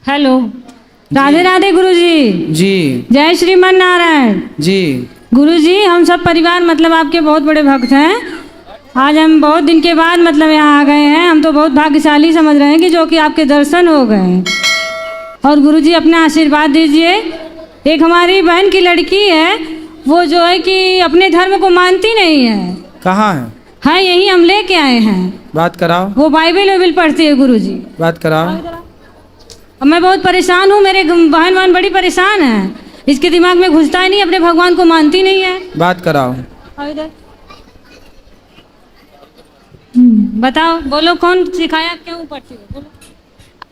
Hello. Radhe Radhe गुरुजी। जी। जय श्रीमन नारायण जी। गुरुजी, हम सब परिवार मतलब आपके बहुत बड़े भक्त हैं। आज हम बहुत दिन के बाद मतलब यहाँ आ गए हैं। हम तो बहुत भाग्यशाली समझ रहे हैं कि जो कि आपके दर्शन हो गए हैं। और गुरुजी अपना आशीर्वाद दीजिए। एक हमारी बहन की लड़की है, वो जो है कि अपने धर्म को मानती नहीं है। कहाँ है? हाँ, यही हम लेके आए हैं। बात कराओ। वो बाइबल वाइबल पढ़ती है गुरुजी। बात कराओ। अब मैं बहुत परेशान हूँ, मेरे बहन बड़ी परेशान है। इसके दिमाग में घुसता ही नहीं, अपने भगवान को मानती नहीं है। बात कराओ। बताओ, बोलो कौन सिखाया, क्यों पढ़ती हो, बोलो।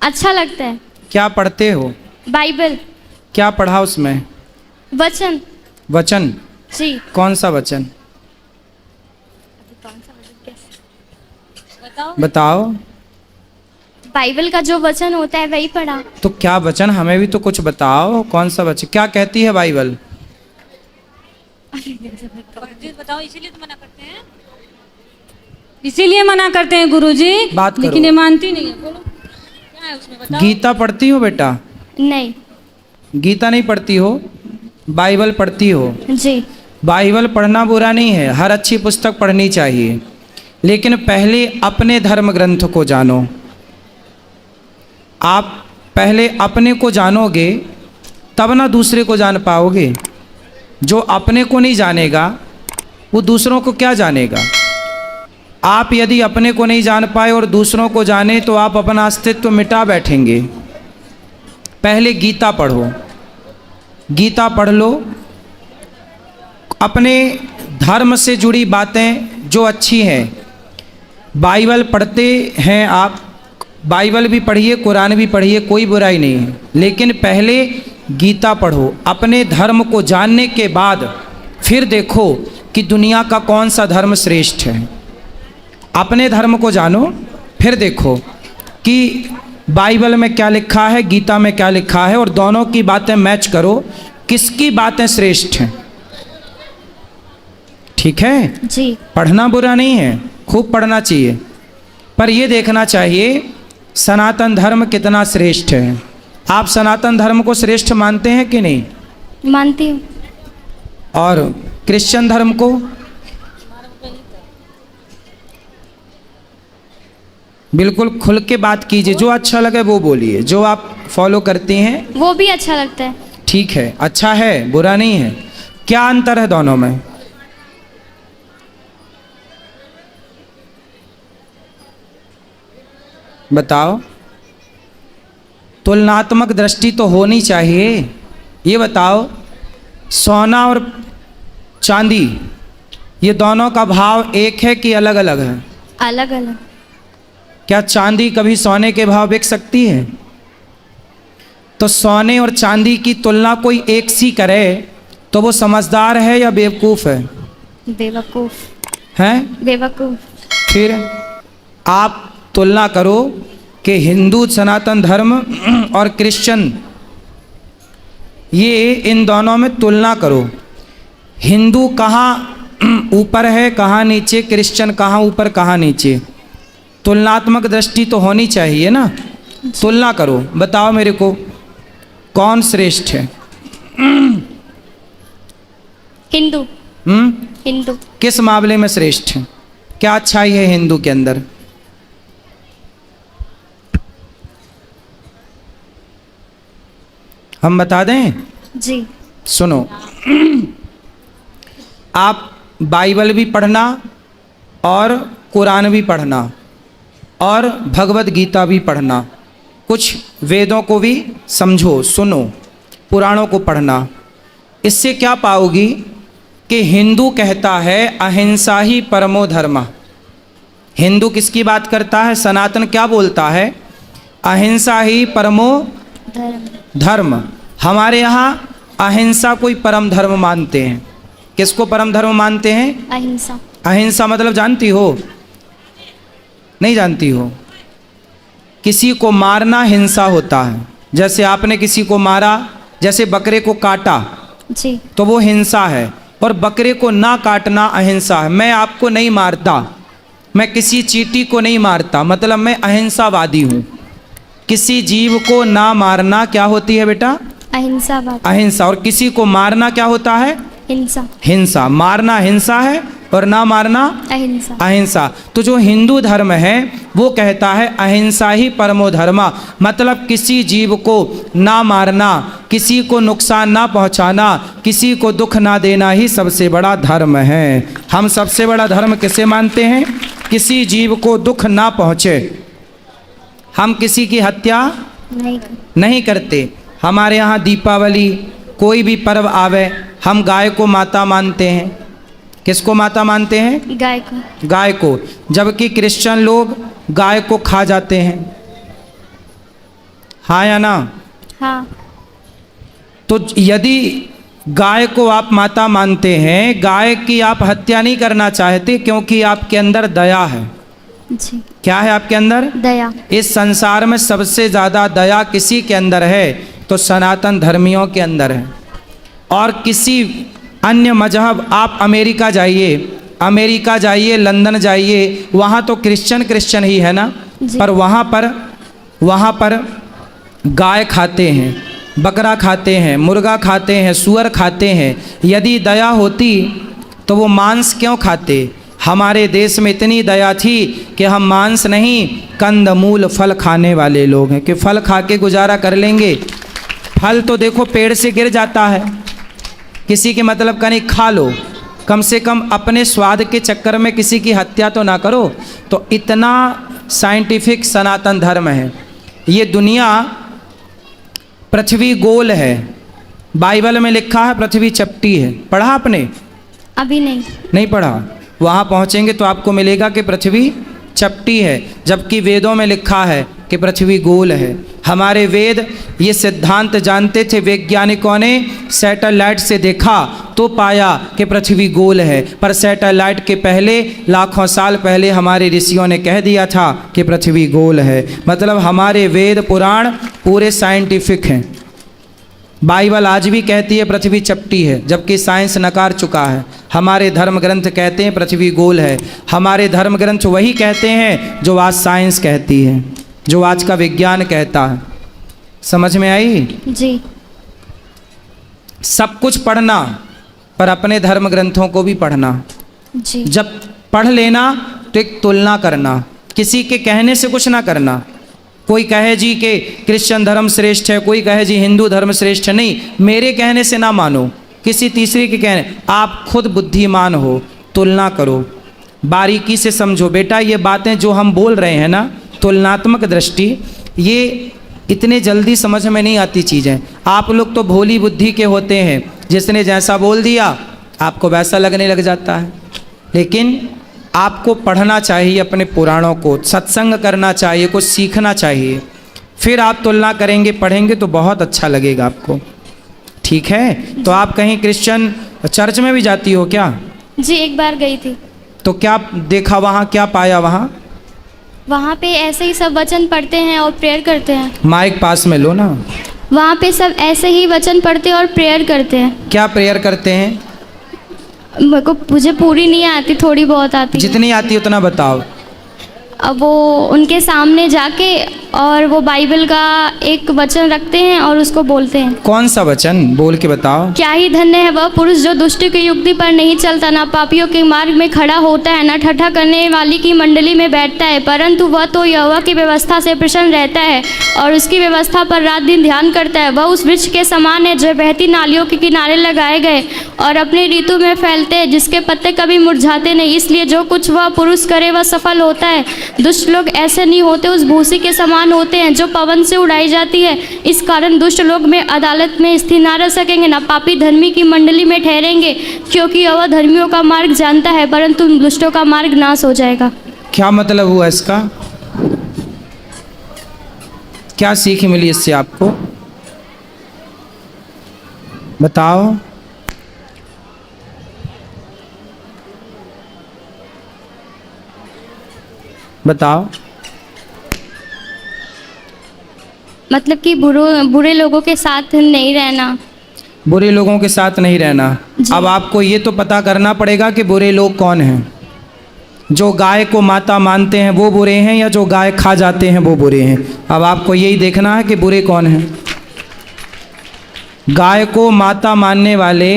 अच्छा लगता है। क्या पढ़ते हो? बाइबल। क्या पढ़ा उसमें? वचन। वचन? जी। कौन सा वचन? बताओ। बाइबल का जो वचन होता है वही पढ़ा। तो क्या वचन, हमें भी तो कुछ बताओ। कौन सा वचन, क्या कहती है बाइबल? बताओ, इसीलिए तो मना करते हैं। इसीलिए मना करते हैं गुरुजी। बात करो। लेकिन ये मानती नहीं है। बोलो क्या है उसमें, बताओ। गीता पढ़ती हो बेटा? नहीं। गीता नहीं पढ़ती हो, बाइबल पढ़ती हो। जी। बाइबल पढ़ना बुरा नहीं है, हर अच्छी पुस्तक पढ़नी चाहिए, लेकिन पहले अपने धर्म ग्रंथ को जानो। आप पहले अपने को जानोगे तब ना दूसरे को जान पाओगे। जो अपने को नहीं जानेगा वो दूसरों को क्या जानेगा। आप यदि अपने को नहीं जान पाए और दूसरों को जाने तो आप अपना अस्तित्व मिटा बैठेंगे। पहले गीता पढ़ो, गीता पढ़ लो। अपने धर्म से जुड़ी बातें जो अच्छी हैं, बाइबल पढ़ते हैं आप, बाइबल भी पढ़िए, कुरान भी पढ़िए, कोई बुराई नहीं है, लेकिन पहले गीता पढ़ो। अपने धर्म को जानने के बाद फिर देखो कि दुनिया का कौन सा धर्म श्रेष्ठ है। अपने धर्म को जानो, फिर देखो कि बाइबल में क्या लिखा है, गीता में क्या लिखा है, और दोनों की बातें मैच करो, किसकी बातें श्रेष्ठ हैं। ठीक है जी। पढ़ना बुरा नहीं है, खूब पढ़ना चाहिए, पर यह देखना चाहिए सनातन धर्म कितना श्रेष्ठ है। आप सनातन धर्म को श्रेष्ठ मानते हैं कि नहीं? मानती हूँ। और क्रिश्चियन धर्म को? बिल्कुल खुल के बात कीजिए, जो अच्छा लगे वो बोलिए, जो आप फॉलो करती हैं वो भी अच्छा लगता है। ठीक है, अच्छा है, बुरा नहीं है। क्या अंतर है दोनों में? बताओ। तुलनात्मक दृष्टि तो होनी चाहिए। ये बताओ, सोना और चांदी ये दोनों का भाव एक है कि अलग अलग है? अलग अलग। क्या चांदी कभी सोने के भाव बिक सकती है? तो सोने और चांदी की तुलना कोई एक सी करे तो वो समझदार है या बेवकूफ़ है? बेवकूफ हैं? बेवकूफ। फिर आप तुलना करो कि हिंदू सनातन धर्म और क्रिश्चियन, ये इन दोनों में तुलना करो। हिंदू कहाँ ऊपर है, कहाँ नीचे, क्रिश्चियन कहाँ ऊपर कहाँ नीचे। तुलनात्मक दृष्टि तो होनी चाहिए ना। तुलना करो, बताओ मेरे को कौन श्रेष्ठ है? हिंदू। हिंदू। किस मामले में श्रेष्ठ है? क्या अच्छाई है हिंदू के अंदर? हम बता दें? जी। सुनो, आप बाइबल भी पढ़ना और कुरान भी पढ़ना और भगवत गीता भी पढ़ना, कुछ वेदों को भी समझो, सुनो, पुराणों को पढ़ना। इससे क्या पाओगी कि हिंदू कहता है अहिंसा ही परमो धर्म। हिंदू किसकी बात करता है? सनातन क्या बोलता है? अहिंसा ही परमो धर्म। हमारे यहाँ अहिंसा कोई परम धर्म मानते हैं। किसको परम धर्म मानते हैं? अहिंसा। अहिंसा मतलब जानती हो? नहीं जानती हो? किसी को मारना हिंसा होता है। जैसे आपने किसी को मारा, जैसे बकरे को काटा जी, तो वो हिंसा है, और बकरे को ना काटना अहिंसा है। मैं आपको नहीं मारता, मैं किसी चींटी को नहीं मारता, मतलब मैं अहिंसावादी हूँ। किसी जीव को ना मारना क्या होती है बेटा? अहिंसा बात। अहिंसा। और किसी को मारना क्या होता है? हिंसा। हिंसा। मारना हिंसा है और ना मारना अहिंसा। अहिंसा। तो जो हिंदू धर्म है वो कहता है अहिंसा ही परमो धर्मा, मतलब किसी जीव को ना मारना, किसी को नुकसान ना पहुंचाना, किसी को दुख ना देना ही सबसे बड़ा धर्म है। हम सबसे बड़ा धर्म किसे मानते हैं? किसी जीव को दुख ना पहुंचे। हम किसी की हत्या नहीं करते। हमारे यहाँ दीपावली कोई भी पर्व आवे हम गाय को माता मानते हैं। किसको माता मानते हैं? गाय को। गाय को। जबकि क्रिश्चियन लोग गाय को खा जाते हैं। हाँ या ना? हाँ। तो यदि गाय को आप माता मानते हैं, गाय की आप हत्या नहीं करना चाहते क्योंकि आपके अंदर दया है। जी। क्या है आपके अंदर? दया। इस संसार में सबसे ज़्यादा दया किसी के अंदर है? तो सनातन धर्मियों के अंदर है। और किसी अन्य मजहब, आप अमेरिका जाइए, लंदन जाइए, वहाँ तो क्रिश्चियन ही है ना, पर वहाँ पर गाय खाते हैं, बकरा खाते हैं, मुर्गा खाते हैं, सूअर खाते हैं। यदि दया होती तो वो मांस क्यों खाते? हमारे देश में इतनी दया थी कि हम मांस नहीं, कंद मूल फल खाने वाले लोग हैं कि फल खा के गुजारा कर लेंगे। फल तो देखो पेड़ से गिर जाता है, किसी के मतलब का नहीं, खा लो, कम से कम अपने स्वाद के चक्कर में किसी की हत्या तो ना करो। तो इतना साइंटिफिक सनातन धर्म है। ये दुनिया, पृथ्वी गोल है, बाइबल में लिखा है पृथ्वी चपटी है। पढ़ा आपने? अभी नहीं पढ़ा। वहाँ पहुँचेंगे तो आपको मिलेगा कि पृथ्वी चपटी है, जबकि वेदों में लिखा है कि पृथ्वी गोल है। हमारे वेद ये सिद्धांत जानते थे। वैज्ञानिकों ने सैटेलाइट से देखा तो पाया कि पृथ्वी गोल है, पर सैटेलाइट के पहले लाखों साल पहले हमारे ऋषियों ने कह दिया था कि पृथ्वी गोल है। मतलब हमारे वेद पुराण पूरे साइंटिफिक हैं। बाइबल आज भी कहती है पृथ्वी चपटी है, जबकि साइंस नकार चुका है। हमारे धर्म ग्रंथ कहते हैं पृथ्वी गोल है। हमारे धर्म ग्रंथ वही कहते हैं जो आज साइंस कहती है, जो आज का विज्ञान कहता है। समझ में आई? जी। सब कुछ पढ़ना, पर अपने धर्म ग्रंथों को भी पढ़ना। जी। जब पढ़ लेना तो एक तुलना करना, किसी के कहने से कुछ ना करना। कोई कहे जी कि क्रिश्चियन धर्म श्रेष्ठ है, कोई कहे जी हिंदू धर्म श्रेष्ठ है, नहीं, मेरे कहने से ना मानो, किसी तीसरे के कहने। आप खुद बुद्धिमान हो, तुलना करो, बारीकी से समझो। बेटा ये बातें जो हम बोल रहे हैं ना, तुलनात्मक दृष्टि, ये इतने जल्दी समझ में नहीं आती चीज़ें। आप लोग तो भोली बुद्धि के होते हैं, जिसने जैसा बोल दिया आपको वैसा लगने लग जाता है। लेकिन आपको पढ़ना चाहिए अपने पुराणों को, सत्संग करना चाहिए, कुछ सीखना चाहिए, फिर आप तुलना करेंगे, पढ़ेंगे तो बहुत अच्छा लगेगा आपको। ठीक है? तो आप कहीं क्रिश्चियन चर्च में भी जाती हो क्या? जी, एक बार गई थी। तो क्या देखा वहाँ, क्या पाया वहाँ? वहाँ पे ऐसे ही सब वचन पढ़ते हैं और प्रेयर करते हैं। माइक पास में लो ना। वहाँ पे सब ऐसे ही वचन पढ़ते और प्रेयर करते हैं। क्या प्रेयर करते हैं? मुझे पूरी नहीं आती, थोड़ी बहुत आती है। जितनी आती है उतना बताओ। अब वो उनके सामने जाके और वो बाइबल का एक वचन रखते हैं और उसको बोलते हैं। कौन सा वचन? बोल के बताओ। क्या ही धन्य है वह पुरुष जो दुष्ट की युक्ति पर नहीं चलता, ना पापियों के मार्ग में खड़ा होता है, ना ठट्ठा करने वाली की मंडली में बैठता है, परंतु वह तो यहोवा की व्यवस्था से प्रसन्न रहता है और उसकी व्यवस्था पर रात दिन ध्यान करता है। वह उस वृक्ष के समान है जो बहती नालियों के किनारे लगाए गए और अपनी ऋतु में फैलते हैं, जिसके पत्ते कभी मुरझाते नहीं। इसलिए जो कुछ वह पुरुष करे वह सफल होता है। दुष्ट लोग ऐसे नहीं होते, उस भूसी के समान होते हैं जो पवन से उड़ाई जाती है। इस कारण दुष्ट लोग में अदालत में स्थिर न रह सकेंगे, ना पापी धर्मी की मंडली में ठहरेंगे, क्योंकि वह धर्मियों का मार्ग जानता है, परंतु दुष्टों का मार्ग नाश हो जाएगा। क्या मतलब हुआ इसका? क्या सीख मिली इससे आपको? बताओ। बताओ। मतलब कि बुरे लोगों के साथ नहीं रहना। बुरे लोगों के साथ नहीं रहना। अब आपको ये तो पता करना पड़ेगा कि बुरे लोग कौन हैं। जो गाय को माता मानते हैं वो बुरे हैं या जो गाय खा जाते हैं वो बुरे हैं? अब आपको यही देखना है कि बुरे कौन हैं। गाय को माता मानने वाले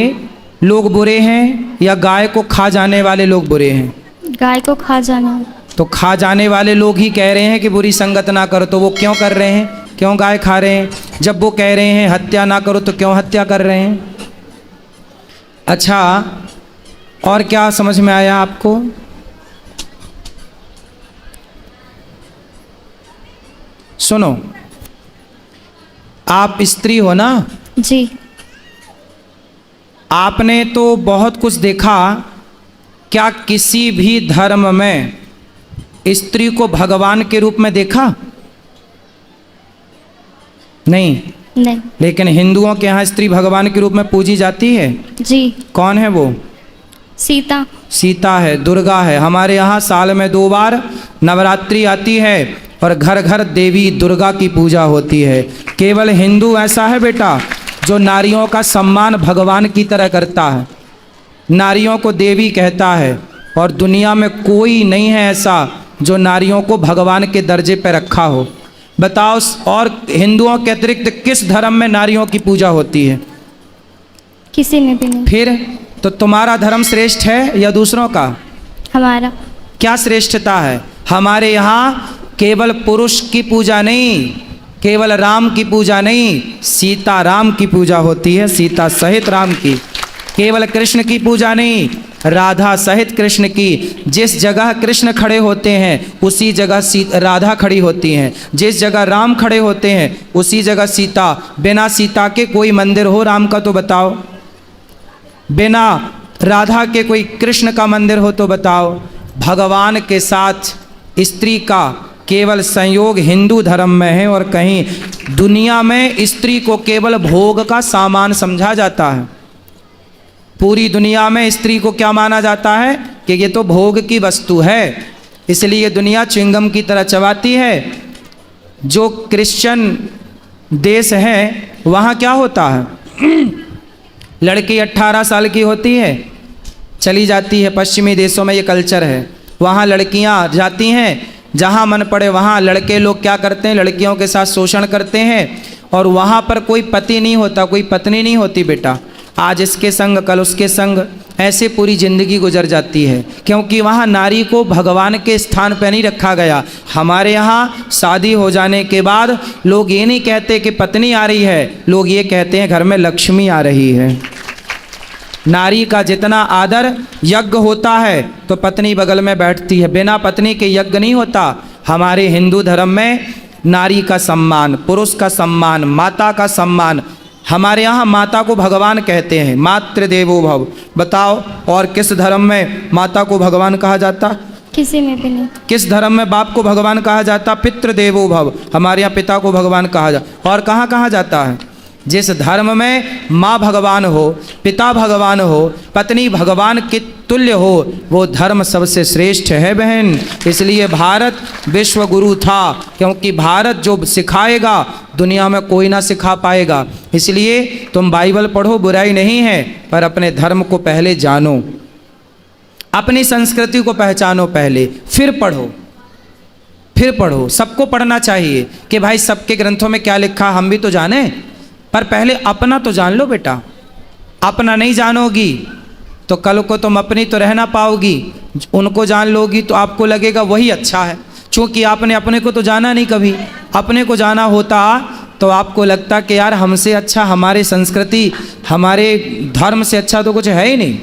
लोग बुरे हैं या गाय को खा जाने वाले लोग बुरे हैं? गाय को खा जाना। तो खा जाने वाले लोग ही कह रहे हैं कि बुरी संगत ना करो, तो वो क्यों कर रहे हैं? क्यों गाय खा रहे हैं? जब वो कह रहे हैं हत्या ना करो तो क्यों हत्या कर रहे हैं? अच्छा, और क्या समझ में आया आपको? सुनो, आप स्त्री हो ना? जी। आपने तो बहुत कुछ देखा। क्या किसी भी धर्म में स्त्री को भगवान के रूप में देखा? नहीं। नहीं। लेकिन हिंदुओं के यहाँ स्त्री भगवान के रूप में पूजी जाती है। जी। कौन है वो? सीता। सीता है, दुर्गा है। हमारे यहाँ साल में 2 बार नवरात्रि आती है और घर घर देवी दुर्गा की पूजा होती है। केवल हिंदू ऐसा है बेटा जो नारियों का सम्मान भगवान की तरह करता है, नारियों को देवी कहता है, और दुनिया में कोई नहीं है ऐसा जो नारियों को भगवान के दर्जे पर रखा हो। बताओ, और हिंदुओं के अतिरिक्त किस धर्म में नारियों की पूजा होती है? किसी में भी नहीं। फिर तो तुम्हारा धर्म श्रेष्ठ है या दूसरों का? हमारा। क्या श्रेष्ठता है? हमारे यहाँ केवल पुरुष की पूजा नहीं, केवल राम की पूजा नहीं, सीता राम की पूजा होती है, सीता सहित राम की। केवल कृष्ण की पूजा नहीं, राधा सहित कृष्ण की। जिस जगह कृष्ण खड़े होते हैं उसी जगह राधा खड़ी होती हैं, जिस जगह राम खड़े होते हैं उसी जगह सीता। बिना सीता के कोई मंदिर हो राम का तो बताओ? बिना राधा के कोई कृष्ण का मंदिर हो तो बताओ? भगवान के साथ स्त्री का केवल संयोग हिंदू धर्म में है, और कहीं दुनिया में स्त्री को केवल भोग का सामान समझा जाता है। पूरी दुनिया में स्त्री को क्या माना जाता है? कि ये तो भोग की वस्तु है, इसलिए दुनिया च्युइंगम की तरह चबाती है। जो क्रिश्चियन देश है वहाँ क्या होता है? लड़की 18 साल की होती है, चली जाती है। पश्चिमी देशों में ये कल्चर है, वहाँ लड़कियाँ जाती हैं, जहाँ मन पड़े वहाँ लड़के लोग क्या करते हैं? लड़कियों के साथ शोषण करते हैं, और वहाँ पर कोई पति नहीं होता, कोई पत्नी नहीं होती बेटा। आज इसके संग कल उसके संग, ऐसे पूरी ज़िंदगी गुजर जाती है, क्योंकि वहाँ नारी को भगवान के स्थान पर नहीं रखा गया। हमारे यहाँ शादी हो जाने के बाद लोग ये नहीं कहते कि पत्नी आ रही है, लोग ये कहते हैं घर में लक्ष्मी आ रही है। नारी का जितना आदर यज्ञ होता है तो पत्नी बगल में बैठती है, बिना पत्नी के यज्ञ नहीं होता। हमारे हिंदू धर्म में नारी का सम्मान, पुरुष का सम्मान, माता का सम्मान। हमारे यहाँ माता को भगवान कहते हैं, मातृदेवो भव। बताओ, और किस धर्म में माता को भगवान कहा जाता? किसी में भी नहीं। किस धर्म में बाप को भगवान कहा जाता? पितृदेवो भव। हमारे यहाँ पिता को भगवान कहा जाता। और कहाँ कहा जाता है? जिस धर्म में माँ भगवान हो, पिता भगवान हो, पत्नी भगवान के तुल्य हो, वो धर्म सबसे श्रेष्ठ है बहन। इसलिए भारत विश्व गुरु था, क्योंकि भारत जो सिखाएगा दुनिया में कोई ना सिखा पाएगा। इसलिए तुम बाइबल पढ़ो, बुराई नहीं है, पर अपने धर्म को पहले जानो, अपनी संस्कृति को पहचानो पहले, फिर पढ़ो, फिर पढ़ो। सबको पढ़ना चाहिए कि भाई सबके ग्रंथों में क्या लिखा हम भी तो जाने, पर पहले अपना तो जान लो बेटा। अपना नहीं जानोगी तो कल को तुम अपनी तो रह ना पाओगी। उनको जान लोगी तो आपको लगेगा वही अच्छा है, क्योंकि आपने अपने को तो जाना नहीं कभी। अपने को जाना होता तो आपको लगता कि यार हमसे अच्छा, हमारे संस्कृति, हमारे धर्म से अच्छा तो कुछ है ही नहीं।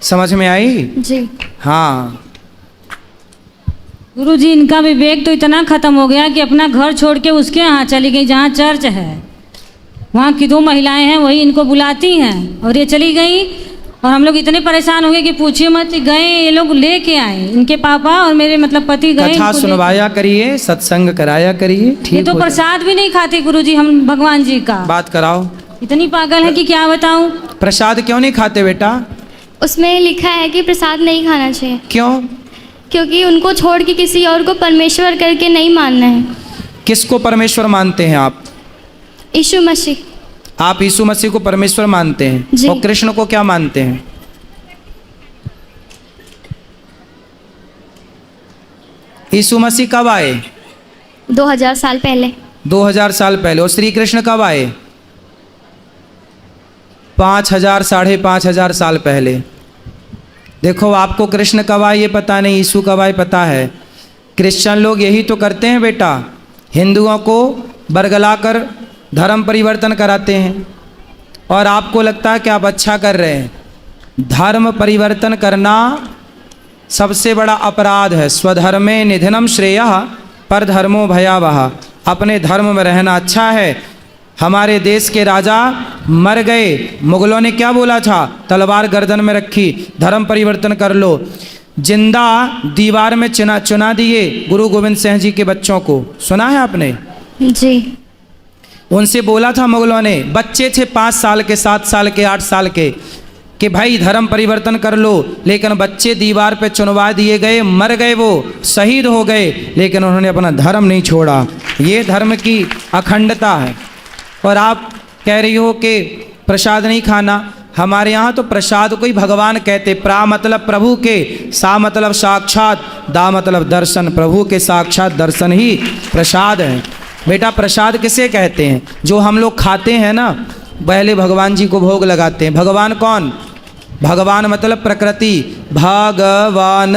समझ में आई? जी। गुरुजी, हाँ इनका विवेक तो इतना खत्म हो गया कि अपना घर छोड़ के उसके यहाँ चली गई जहाँ चर्च है। वहाँ की 2 महिलाएं हैं, वही इनको बुलाती हैं, और ये चली गई। और हम लोग इतने परेशान हो गए कि पूछिए मत। गए ये लोग लेके आए, इनके पापा और मेरे मतलब पति गए। कथा सुनवाया करिए, सत्संग कराया करिए। ये ठीक तो प्रसाद भी नहीं खाते गुरुजी हम भगवान जी का। बात कराओ। इतनी पागल है कि क्या बताऊं। प्रसाद क्यों नहीं खाते बेटा? उसमें लिखा है कि प्रसाद नहीं खाना चाहिए। क्यों? क्योंकि उनको छोड़ के किसी और को परमेश्वर करके नहीं मानना है। किसको परमेश्वर मानते हैं आप? यीशु मसीह। आप यीशु मसीह को परमेश्वर मानते हैं? जी। और कृष्ण को क्या मानते हैं? यीशु मसीह कब आए? 2000 साल पहले। 2000 साल पहले। और श्री कृष्ण कब आए? 5000 साढ़े 5000 साल पहले। देखो, आपको कृष्ण कब आए ये पता नहीं, यीशु कब आए पता है। क्रिश्चियन लोग यही तो करते हैं बेटा, हिंदुओं को बरगलाकर धर्म परिवर्तन कराते हैं, और आपको लगता है कि आप अच्छा कर रहे हैं। धर्म परिवर्तन करना सबसे बड़ा अपराध है। स्वधर्मे निधनम श्रेयः परधर्मो भयावह। अपने धर्म में रहना अच्छा है। हमारे देश के राजा मर गए, मुगलों ने क्या बोला था? तलवार गर्दन में रखी, धर्म परिवर्तन कर लो। जिंदा दीवार में चुना दिए गुरु गोविंद सिंह जी के बच्चों को, सुना है आपने? जी। उनसे बोला था मुगलों ने, बच्चे थे 5 साल के, 7 साल के, 8 साल के, कि भाई धर्म परिवर्तन कर लो, लेकिन बच्चे दीवार पे चुनवा दिए गए, मर गए, वो शहीद हो गए, लेकिन उन्होंने अपना धर्म नहीं छोड़ा। ये धर्म की अखंडता है। और आप कह रही हो कि प्रसाद नहीं खाना। हमारे यहाँ तो प्रसाद को ही भगवान कहते। प्रा मतलब प्रभु के, सा मतलब साक्षात, दा मतलब दर्शन। प्रभु के साक्षात दर्शन ही प्रसाद है बेटा। प्रसाद किसे कहते हैं? जो हम लोग खाते हैं ना, पहले भगवान जी को भोग लगाते हैं। भगवान कौन? भगवान मतलब प्रकृति, भगवान।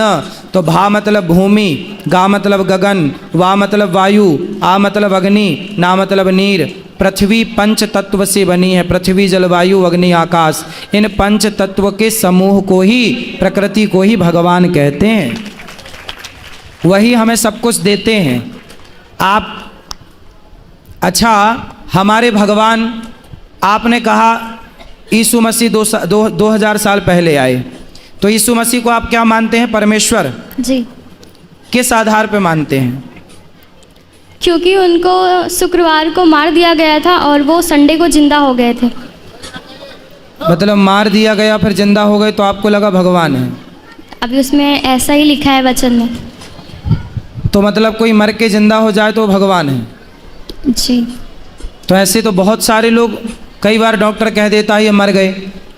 तो भा मतलब भूमि, गा मतलब गगन, वा मतलब वायु, आ मतलब अग्नि, ना मतलब नीर। पृथ्वी पंच तत्व से बनी है। पृथ्वी, जल, वायु, अग्नि, आकाश। इन पंच तत्व के समूह को ही, प्रकृति को ही भगवान कहते हैं। वही हमें सब कुछ देते हैं। आप अच्छा, हमारे भगवान, आपने कहा यीशु मसीह 2000 साल पहले आए, तो यीशु मसीह को आप क्या मानते हैं? परमेश्वर। जी। किस आधार पे मानते हैं? क्योंकि उनको शुक्रवार को मार दिया गया था और वो संडे को जिंदा हो गए थे। मतलब मार दिया गया फिर जिंदा हो गए, तो आपको लगा भगवान है? अभी उसमें ऐसा ही लिखा है वचन में। तो मतलब कोई मर के जिंदा हो जाए तो भगवान है? जी। तो ऐसे तो बहुत सारे लोग, कई बार डॉक्टर कह देता है ये मर गए,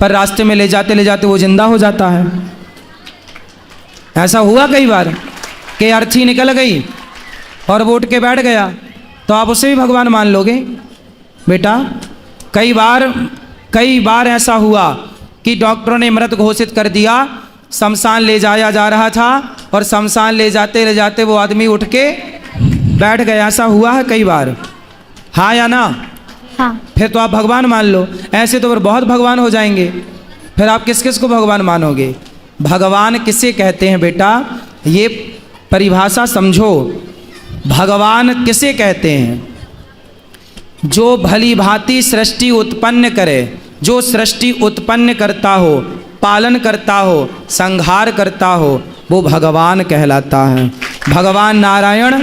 पर रास्ते में ले जाते वो जिंदा हो जाता है। ऐसा हुआ कई बार कि अर्थी निकल गई और वो उठ के बैठ गया, तो आप उसे भी भगवान मान लोगे? बेटा, कई बार ऐसा हुआ कि डॉक्टरों ने मृत घोषित कर दिया, शमशान ले जाया जा रहा था, और शमशान ले जाते वो आदमी उठ के बैठ गया। ऐसा हुआ है कई बार, हाँ या ना? हाँ। फिर तो आप भगवान मान लो। ऐसे तो फिर बहुत भगवान हो जाएंगे। फिर आप किस किस को भगवान मानोगे? भगवान किसे कहते हैं बेटा? ये परिभाषा समझो। भगवान किसे कहते हैं? जो भली भांति सृष्टि उत्पन्न करे, जो सृष्टि उत्पन्न करता हो, पालन करता हो, संहार करता हो, वो भगवान कहलाता है। भगवान नारायण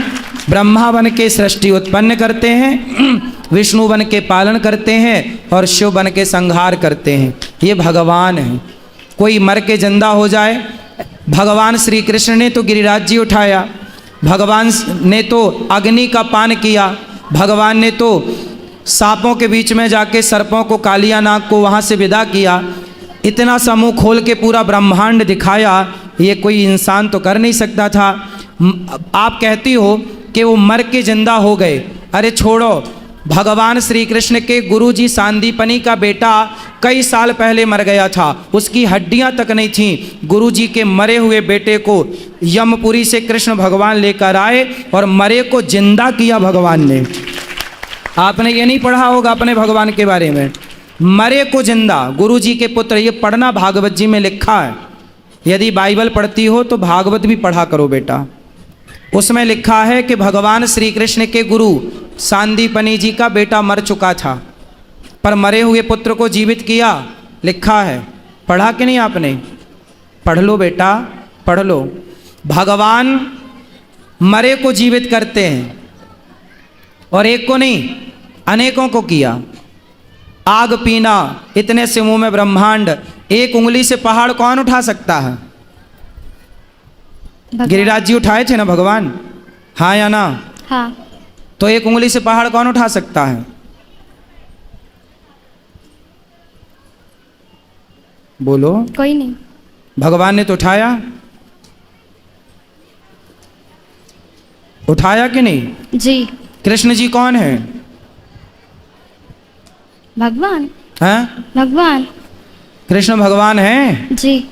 ब्रह्मा बन के सृष्टि उत्पन्न करते हैं, विष्णु बन के पालन करते हैं, और शिव बन के संहार करते हैं। ये भगवान है। कोई मर के जिंदा हो जाए, भगवान श्री कृष्ण ने तो गिरिराज जी उठाया, भगवान ने तो अग्नि का पान किया, भगवान ने तो सांपों के बीच में जाके सर्पों को, कालिया नाग को वहाँ से विदा किया। इतना समूह खोल के पूरा ब्रह्मांड दिखाया, ये कोई इंसान तो कर नहीं सकता था। आप कहती हो कि वो मर के जिंदा हो गए। अरे छोड़ो, भगवान श्री कृष्ण के गुरुजी सांदीपनी का बेटा कई साल पहले मर गया था, उसकी हड्डियां तक नहीं थी। गुरुजी के मरे हुए बेटे को यमपुरी से कृष्ण भगवान लेकर आए और मरे को जिंदा किया भगवान ने। आपने ये नहीं पढ़ा होगा अपने भगवान के बारे में, मरे को जिंदा, गुरुजी के पुत्र। ये पढ़ना, भागवत जी में लिखा है। यदि बाइबल पढ़ती हो तो भागवत भी पढ़ा करो बेटा। उसमें लिखा है कि भगवान श्री कृष्ण के गुरु सांदीपनी जी का बेटा मर चुका था, पर मरे हुए पुत्र को जीवित किया। लिखा है, पढ़ा कि नहीं आपने? पढ़ लो बेटा, पढ़ लो। भगवान मरे को जीवित करते हैं, और एक को नहीं, अनेकों को किया। आग पीना, इतने से मुंह में ब्रह्मांड। एक उंगली से पहाड़ कौन उठा सकता है? गिरिराज जी उठाए थे ना भगवान, हाँ या ना? हाँ। तो एक उंगली से पहाड़ कौन उठा सकता है? बोलो। कोई नहीं। भगवान ने तो उठाया। उठाया कि नहीं? जी। कृष्ण जी कौन है? भगवान। हैं? भगवान। कृष्ण भगवान हैं? जी।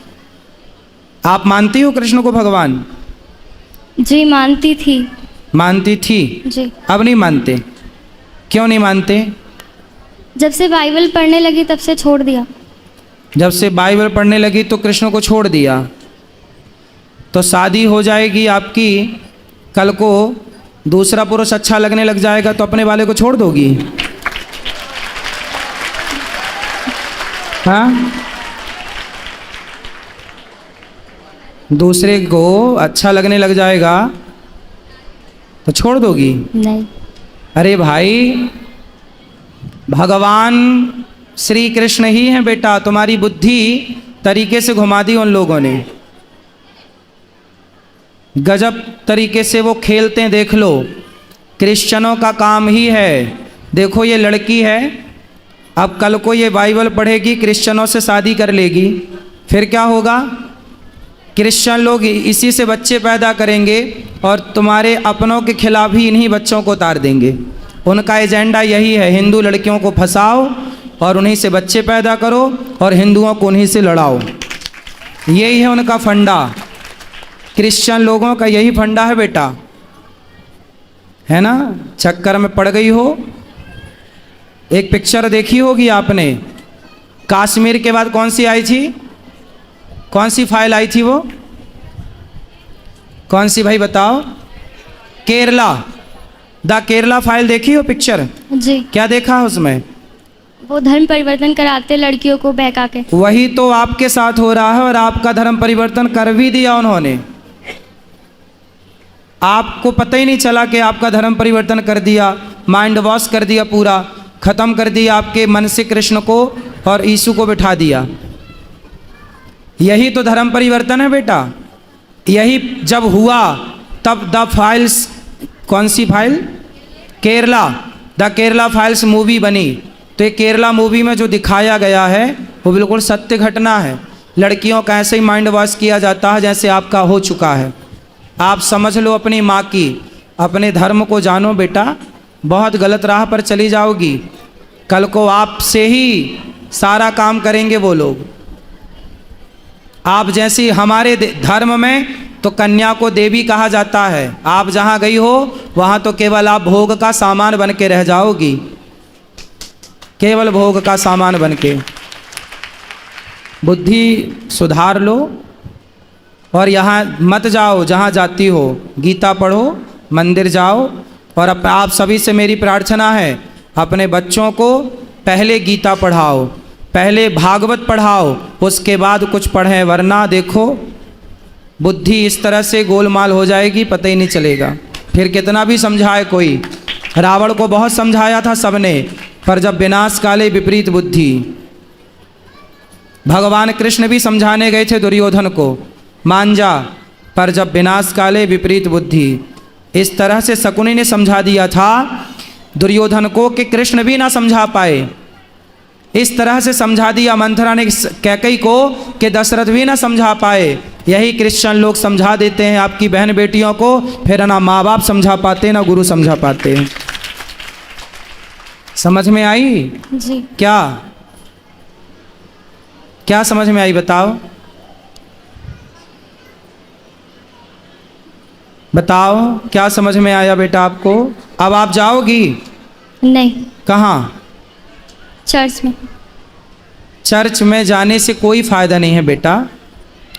आप मानती हो कृष्ण को भगवान? जी मानती थी। मानती थी, जी। अब नहीं मानते? क्यों नहीं मानते? जब से बाइबल पढ़ने लगी तब से छोड़ दिया। जब से बाइबल पढ़ने लगी तो कृष्ण को छोड़ दिया। तो शादी हो जाएगी आपकी, कल को दूसरा पुरुष अच्छा लगने लग जाएगा तो अपने वाले को छोड़ दोगी? हाँ, दूसरे को अच्छा लगने लग जाएगा तो छोड़ दोगी? नहीं। अरे भाई, भगवान श्री कृष्ण ही हैं बेटा, तुम्हारी बुद्धि तरीके से घुमा दी उन लोगों ने। गजब तरीके से वो खेलते हैं, देख लो। क्रिश्चियनों का काम ही है, देखो ये लड़की है, अब कल को ये बाइबल पढ़ेगी, क्रिश्चियनों से शादी कर लेगी, फिर क्या होगा? क्रिश्चियन लोग इसी से बच्चे पैदा करेंगे और तुम्हारे अपनों के खिलाफ ही इन्हीं बच्चों को उतार देंगे। उनका एजेंडा यही है, हिंदू लड़कियों को फंसाओ और उन्हीं से बच्चे पैदा करो और हिंदुओं को उन्हीं से लड़ाओ। यही है उनका फंडा। क्रिश्चियन लोगों का यही फंडा है बेटा, है ना? चक्कर में पड़ गई हो। एक पिक्चर देखी होगी आपने, कश्मीर के बाद कौन सी आई थी? कौन सी फाइल आई थी वो? कौन सी भाई बताओ? केरला, द केरला फाइल देखी हो पिक्चर? जी। क्या देखा उसमें? वो धर्म परिवर्तन कराते लड़कियों को बहका के। वही तो आपके साथ हो रहा है और आपका धर्म परिवर्तन कर भी दिया उन्होंने। आपको पता ही नहीं चला कि आपका धर्म परिवर्तन कर दिया, माइंड वॉश कर दिया, पूरा खत्म कर दिया आपके मन से कृष्ण को और यीशु को बिठा दिया। यही तो धर्म परिवर्तन है बेटा। यही जब हुआ तब द फाइल्स, कौन सी file? Kerala, the Kerala files movie बनी। तो ये केरला मूवी में जो दिखाया गया है वो बिल्कुल सत्य घटना है। लड़कियों का ऐसे ही माइंड वॉश किया जाता है जैसे आपका हो चुका है। आप समझ लो अपनी माँ की, अपने धर्म को जानो बेटा, बहुत गलत राह पर चली जाओगी। कल को आपसे ही सारा काम करेंगे वो लोग। आप जैसी हमारे धर्म में तो कन्या को देवी कहा जाता है। आप जहाँ गई हो वहाँ तो केवल आप भोग का सामान बन के रह जाओगी, केवल भोग का सामान बन के। बुद्धि सुधार लो और यहाँ मत जाओ जहाँ जाती हो। गीता पढ़ो, मंदिर जाओ। और आप सभी से मेरी प्रार्थना है, अपने बच्चों को पहले गीता पढ़ाओ, पहले भागवत पढ़ाओ, उसके बाद कुछ पढ़ें, वरना देखो बुद्धि इस तरह से गोलमाल हो जाएगी, पता ही नहीं चलेगा। फिर कितना भी समझाए कोई। रावण को बहुत समझाया था सबने, पर जब विनाश काले विपरीत बुद्धि। भगवान कृष्ण भी समझाने गए थे दुर्योधन को, मान जा, पर जब विनाश काले विपरीत बुद्धि। इस तरह से शकुनी ने समझा दिया था दुर्योधन को कि कृष्ण भी ना समझा पाए। इस तरह से समझा दिया मंथरा ने कैकई को कि दशरथ भी ना समझा पाए। यही क्रिश्चियन लोग समझा देते हैं आपकी बहन बेटियों को, फिर ना माँ बाप समझा पाते ना गुरु समझा पाते। समझ में आई? जी। क्या क्या समझ में आई बताओ? बताओ क्या समझ में आया बेटा आपको? अब आप जाओगी? नहीं। कहाँ? चर्च में। चर्च में जाने से कोई फायदा नहीं है बेटा।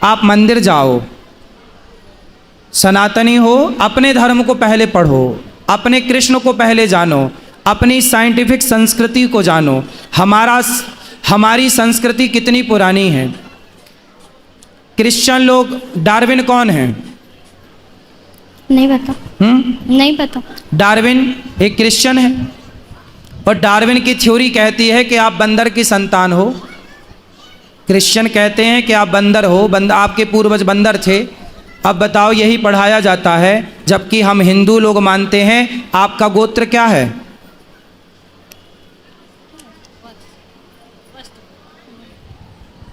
आप मंदिर जाओ। सनातनी हो, अपने धर्म को पहले पढ़ो, अपने कृष्ण को पहले जानो, अपनी साइंटिफिक संस्कृति को जानो। हमारी संस्कृति कितनी पुरानी है। क्रिश्चियन लोग, डार्विन कौन है? नहीं पता। नहीं पता। डार्विन एक क्रिश्चियन है और डार्विन की थ्योरी कहती है कि आप बंदर की संतान हो। क्रिश्चियन कहते हैं कि आप बंदर हो, आपके पूर्वज बंदर थे। अब बताओ, यही पढ़ाया जाता है, जबकि हम हिंदू लोग मानते हैं। आपका गोत्र क्या है?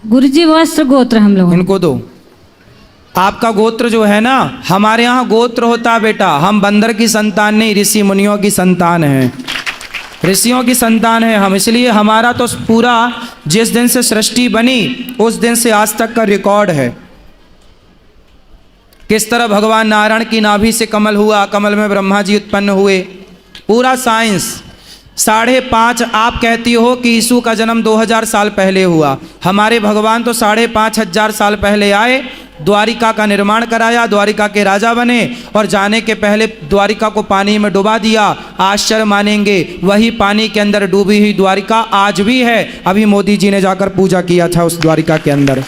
गुरुजी वस्त्र गोत्र हम लोग। इनको दो। आपका गोत्र जो है ना, हमारे यहाँ गोत्र होता है बेटा, हम बंदर की संतान नहीं, ऋषि मुनियों की संतान हैं, ऋषियों की संतान है हम। इसलिए हमारा तो पूरा जिस दिन से सृष्टि बनी उस दिन से आज तक का रिकॉर्ड है। किस तरह भगवान नारायण की नाभि से कमल हुआ, कमल में ब्रह्मा जी उत्पन्न हुए, पूरा साइंस। 5.5 आप कहती हो कि यीशु का जन्म 2000 साल पहले हुआ, हमारे भगवान तो 5,500 साल पहले आए, द्वारिका का निर्माण कराया, द्वारिका के राजा बने और जाने के पहले द्वारिका को पानी में डुबा दिया। आश्चर्य मानेंगे, वही पानी के अंदर डूबी हुई द्वारिका आज भी है। अभी मोदी जी ने जाकर पूजा किया था उस द्वारिका के अंदर,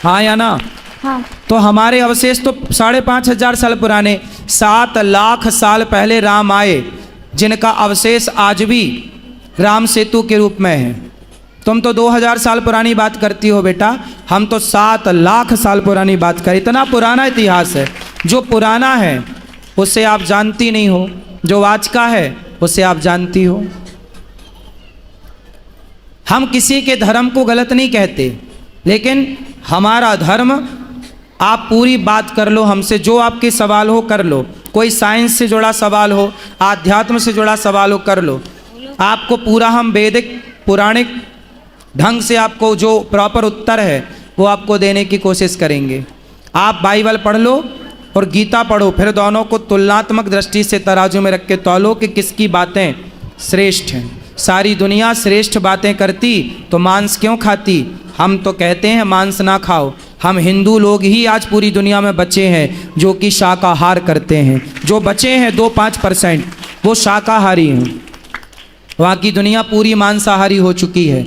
हाँ या ना? हाँ। तो हमारे अवशेष तो 5,500 साल पुराने, 7 लाख साल पहले राम आए, जिनका अवशेष आज भी राम सेतु के रूप में है। तुम तो 2000 साल पुरानी बात करती हो बेटा, हम तो 7 लाख साल पुरानी बात करें। इतना पुराना इतिहास है, जो पुराना है उसे आप जानती नहीं हो, जो आज का है उसे आप जानती हो। हम किसी के धर्म को गलत नहीं कहते, लेकिन हमारा धर्म, आप पूरी बात कर लो हमसे, जो आपके सवाल हो कर लो, कोई साइंस से जुड़ा सवाल हो, आध्यात्म से जुड़ा सवाल हो कर लो, आपको पूरा हम वैदिक पुराणिक ढंग से आपको जो प्रॉपर उत्तर है वो आपको देने की कोशिश करेंगे। आप बाइबल पढ़ लो और गीता पढ़ो, फिर दोनों को तुलनात्मक दृष्टि से तराजू में रख के तौलो कि किसकी बातें श्रेष्ठ हैं। सारी दुनिया श्रेष्ठ बातें करती तो मांस क्यों खाती? हम तो कहते हैं मांस ना खाओ। हम हिंदू लोग ही आज पूरी दुनिया में बचे हैं जो कि शाकाहार करते हैं। जो बचे हैं 2-5% वो शाकाहारी हैं, बाकी दुनिया पूरी मांसाहारी हो चुकी है।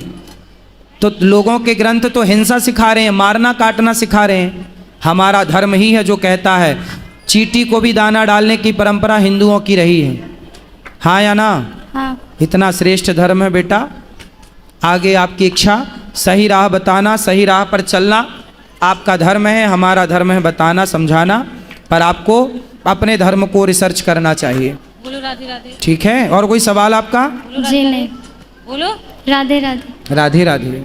तो लोगों के ग्रंथ तो हिंसा सिखा रहे हैं, मारना काटना सिखा रहे हैं। हमारा धर्म ही है जो कहता है चींटी को भी दाना डालने की परंपरा हिंदुओं की रही है, हाँ या ना? हाँ। इतना श्रेष्ठ धर्म है बेटा। आगे आपकी इच्छा, सही राह बताना, सही राह पर चलना आपका धर्म है, हमारा धर्म है बताना समझाना, पर आपको अपने धर्म को रिसर्च करना चाहिए। बोलो राधे राधे। ठीक है, और कोई सवाल आपका? जी नहीं। बोलो राधे राधे। राधे राधे।